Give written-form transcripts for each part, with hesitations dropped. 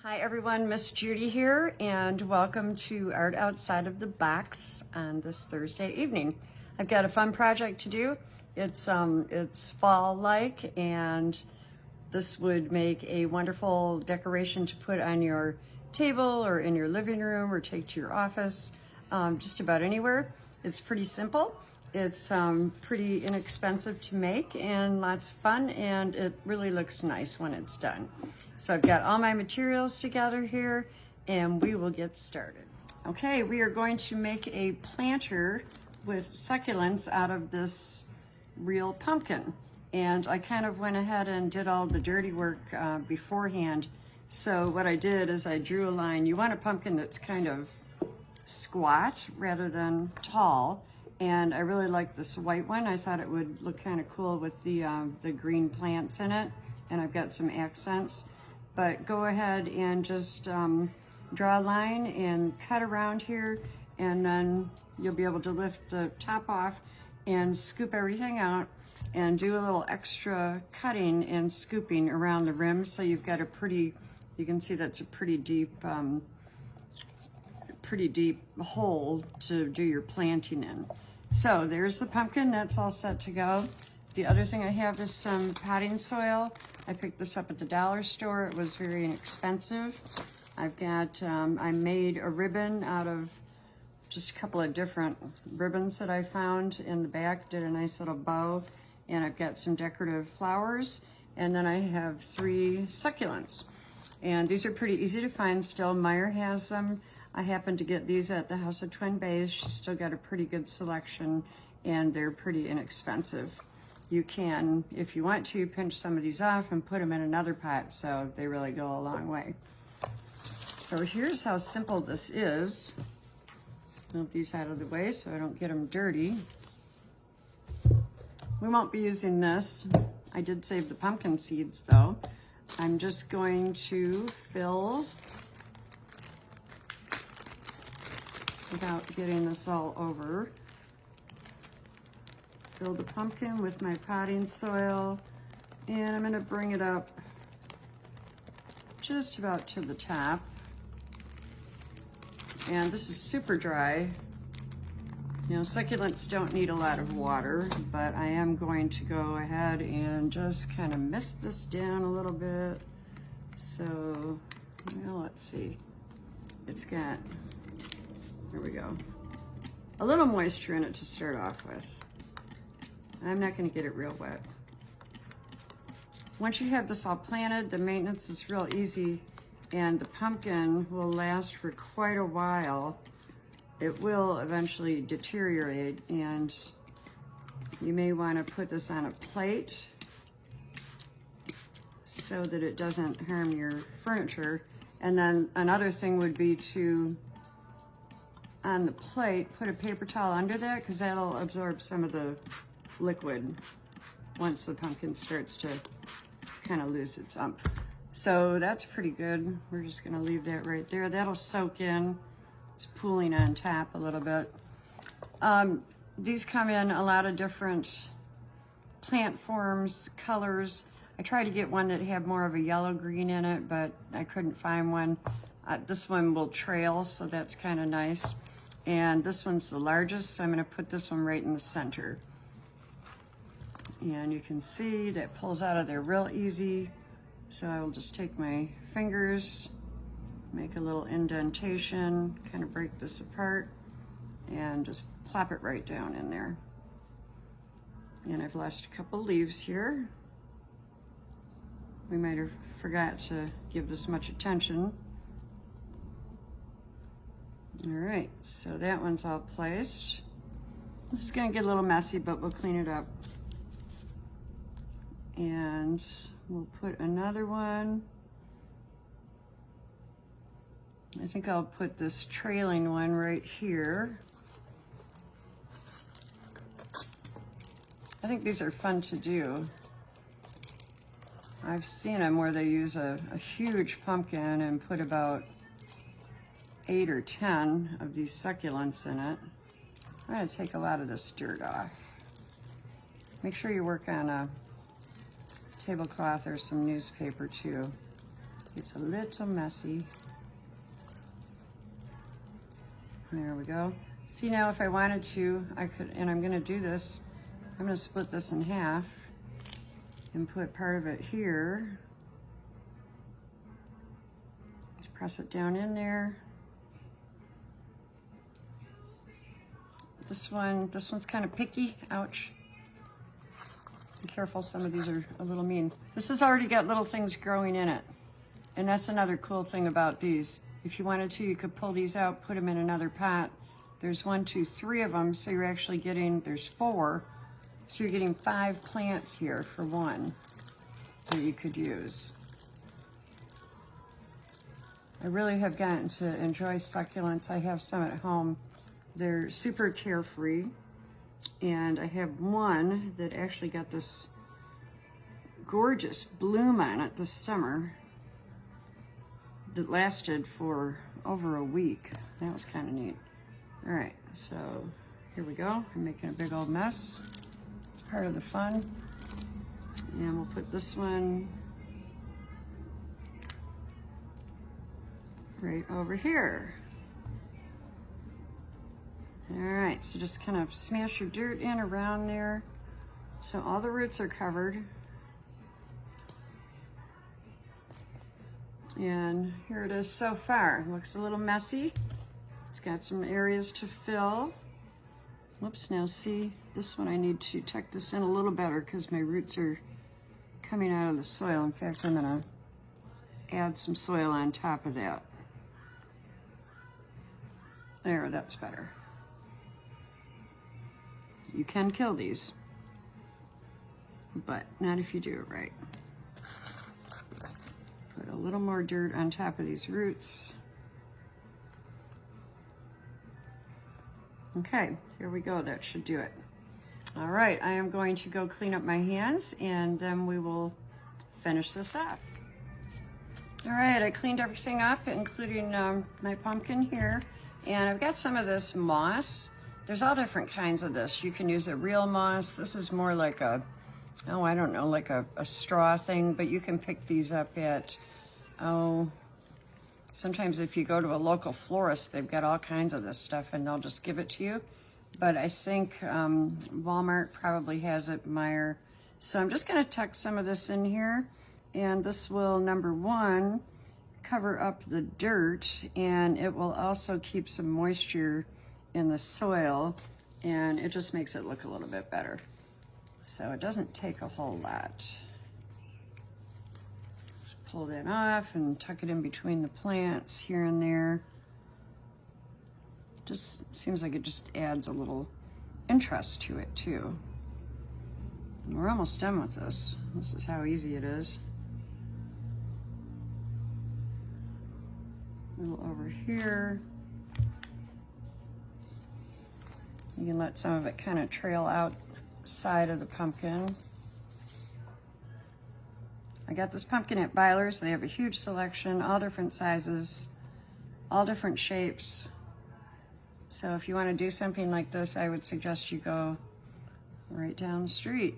Hi everyone, Miss Judy here, and welcome to Art Outside of the Box on this Thursday evening. I've got a fun project to do. It's fall-like, and this would make a wonderful decoration to put on your table or in your living room or take to your office, just about anywhere. It's pretty simple. It's pretty inexpensive to make and lots of fun, and it really looks nice when it's done. So I've got all my materials together here, and we will get started. Okay, we are going to make a planter with succulents out of this real pumpkin. And I kind of went ahead and did all the dirty work beforehand. So what I did is I drew a line. You want a pumpkin that's kind of squat rather than tall. And I really like this white one. I thought it would look kind of cool with the green plants in it. And I've got some accents. But go ahead and just draw a line and cut around here. And then you'll be able to lift the top off and scoop everything out and do a little extra cutting and scooping around the rim. So you've got a pretty, you can see that's a pretty deep hole to do your planting in. So there's the pumpkin, that's all set to go. The other thing I have is some potting soil. I picked this up at the dollar store. It was very inexpensive. I've got, I made a ribbon out of just a couple of different ribbons that I found in the back, did a nice little bow, and I've got some decorative flowers, and then I have 3 succulents. And these are pretty easy to find still. Meyer has them. I happened to get these at the House of Twin Bays. She's still got a pretty good selection, and they're pretty inexpensive. You can, if you want to, pinch some of these off and put them in another pot, so they really go a long way. So here's how simple this is. Move these out of the way so I don't get them dirty. We won't be using this. I did save the pumpkin seeds though. I'm just going to fill, without getting this all over, fill the pumpkin with my potting soil, and I'm going to bring it up just about to the top. And this is super dry. You know, succulents don't need a lot of water, but I am going to go ahead and just kind of mist this down a little bit. So, well, let's see. It's got, there we go, a little moisture in it to start off with. I'm not going to get it real wet. Once you have this all planted, the maintenance is real easy, and the pumpkin will last for quite a while. It will eventually deteriorate, and you may want to put this on a plate so that it doesn't harm your furniture. And then another thing would be to, on the plate, put a paper towel under that, because that'll absorb some of the liquid once the pumpkin starts to kind of lose its ump. So that's pretty good. We're just going to leave that right there. That'll soak in. It's pooling on top a little bit. These come in a lot of different plant forms, colors. I tried to get one that had more of a yellow-green in it, but I couldn't find one. This one will trail, so that's kind of nice. And this one's the largest, so I'm going to put this one right in the center. And you can see that pulls out of there real easy. So I will just take my fingers, make a little indentation, kind of break this apart, and just plop it right down in there. And I've lost a couple leaves here. We might have forgot to give this much attention. All right, so that one's all placed. This is gonna get a little messy, but we'll clean it up. And we'll put another one. I think I'll put this trailing one right here. I think these are fun to do. I've seen them where they use a huge pumpkin and put about 8 or 10 of these succulents in it. I'm going to take a lot of this dirt off. Make sure you work on a tablecloth or some newspaper too. It's a little messy. There we go. See, now if I wanted to, I could, and I'm gonna do this, I'm gonna split this in half and put part of it here. Just press it down in there. This one's kind of picky, ouch. Be careful, some of these are a little mean. This has already got little things growing in it. And that's another cool thing about these. If you wanted to, you could pull these out, put them in another pot. There's 1, 2, 3 of them, so you're actually getting, there's 4. So you're getting 5 plants here for one that you could use. I really have gotten to enjoy succulents. I have some at home. They're super carefree. And I have one that actually got this gorgeous bloom on it this summer that lasted for over a week. That was kind of neat. All right, so here we go. I'm making a big old mess. It's part of the fun. And we'll put this one right over here. All right, so just kind of smash your dirt in around there. So all the roots are covered. And here it is so far. Looks a little messy. It's got some areas to fill. Whoops, now see, this one I need to tuck this in a little better because my roots are coming out of the soil. In fact, I'm gonna add some soil on top of that. There, that's better. You can kill these, but not if you do it right. Put a little more dirt on top of these roots. Okay, here we go, that should do it. All right, I am going to go clean up my hands and then we will finish this off. All right, I cleaned everything up, including my pumpkin here, and I've got some of this moss. There's all different kinds of this. You can use a real moss. This is more like a, oh, I don't know, like a straw thing, but you can pick these up at, oh, sometimes if you go to a local florist, they've got all kinds of this stuff and they'll just give it to you. But I think Walmart probably has it, Meijer. So I'm just gonna tuck some of this in here, and this will, number one, cover up the dirt, and it will also keep some moisture in the soil, and it just makes it look a little bit better. So it doesn't take a whole lot. Just pull that off and tuck it in between the plants here and there. Just seems like it just adds a little interest to it too. And we're almost done with this. This is how easy it is. A little over here. You can let some of it kind of trail outside of the pumpkin. I got this pumpkin at Byler's. They have a huge selection, all different sizes, all different shapes. So if you want to do something like this, I would suggest you go right down the street.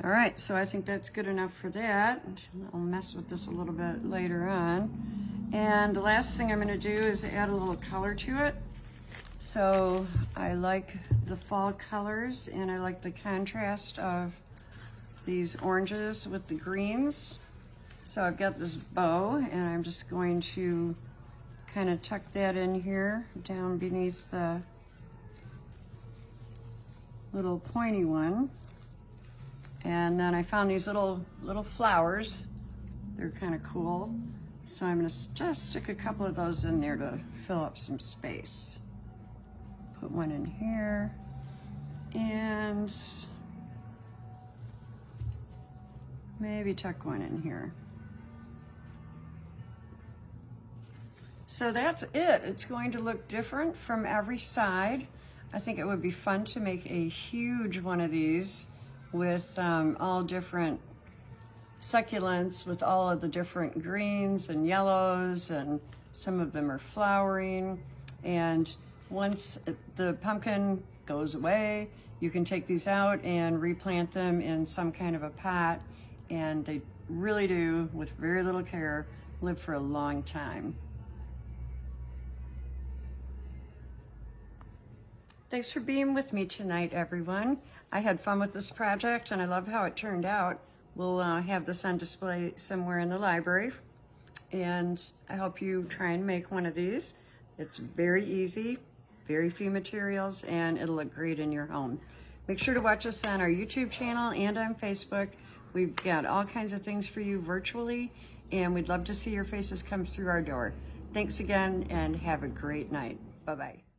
All right, so I think that's good enough for that. I'll mess with this a little bit later on. And the last thing I'm gonna do is add a little color to it. So I like the fall colors, and I like the contrast of these oranges with the greens. So I've got this bow, and I'm just going to kind of tuck that in here down beneath the little pointy one. And then I found these little flowers. They're kind of cool. So I'm gonna just stick a couple of those in there to fill up some space. Put one in here, and maybe tuck one in here. So that's it. It's going to look different from every side. I think it would be fun to make a huge one of these with all different succulents, with all of the different greens and yellows, and some of them are flowering. And once the pumpkin goes away, you can take these out and replant them in some kind of a pot, and they really do, with very little care, live for a long time. Thanks for being with me tonight, everyone. I had fun with this project and I love how it turned out. We'll have this on display somewhere in the library, and I hope you try and make one of these. It's very easy, very few materials, and it'll look great in your home. Make sure to watch us on our YouTube channel and on Facebook. We've got all kinds of things for you virtually, and we'd love to see your faces come through our door. Thanks again, and have a great night. Bye-bye.